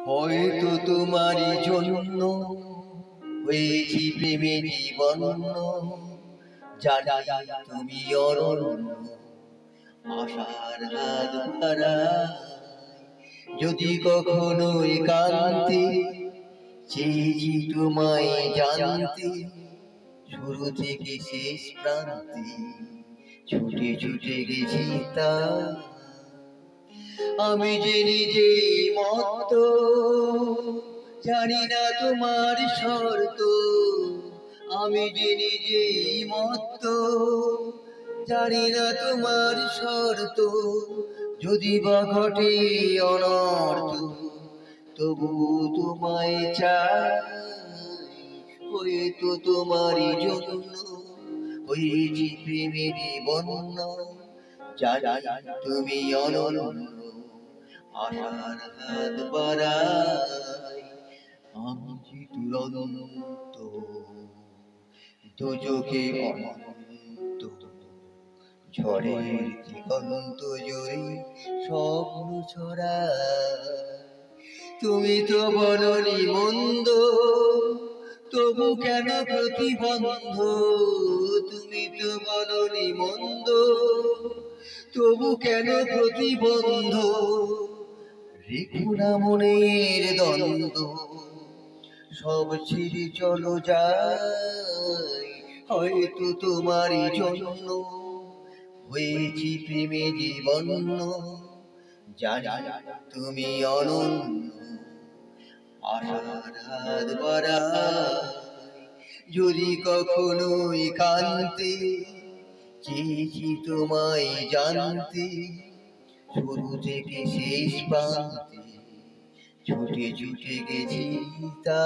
হয়তো তোমারই জন্য হয়েছি প্রেমে জীবন, জানি তুমি অরণ্য আশার হাত বাড়ায়। যদি কখনো একান্তে চেয়েছি তোমায় জানতে, শুরু থেকে শেষ প্রান্তে ছুটে ছুটে গেছি তা। আমি যে নিজেই মত্ত, জানি না তোমার শর্ত। আমি যে নিজেই মত্ত, জানি না তোমার শর্ত। যদি বা ঘটে অনর্থ, তবু তোমায় চাই। হয়তো তোমারই জন্য হয়েছি প্রেমেরই বন্য, জানি তুমি অনন্য আশার হাত বাড়াই। আমি যে দুরন্ত দুচোখে অনন্ত, ঝড়ের দিগন্ত জুড়ে স্বপ্ন ছড়ায়। তুমি তো বলনি মন্দ, তবু কেন প্রতিবন্ধ? তুমি তো বলনি মন্দ, তবু কেন প্রতিবন্ধ? রেখো না মনের দ্বন্দ্ব, সব ছেড়ে চলো যাই। হয়তো তোমারই জন্য হয়েছি প্রেমে জীবন, জানি তুমি অনন্য আশার হাত বাড়াই। যদি কখনো একান্তে চেয়েছি তোমায় জানতে, শুরু থেকে শেষ প্রান্তে ছুটে ছুটে গেছি তা।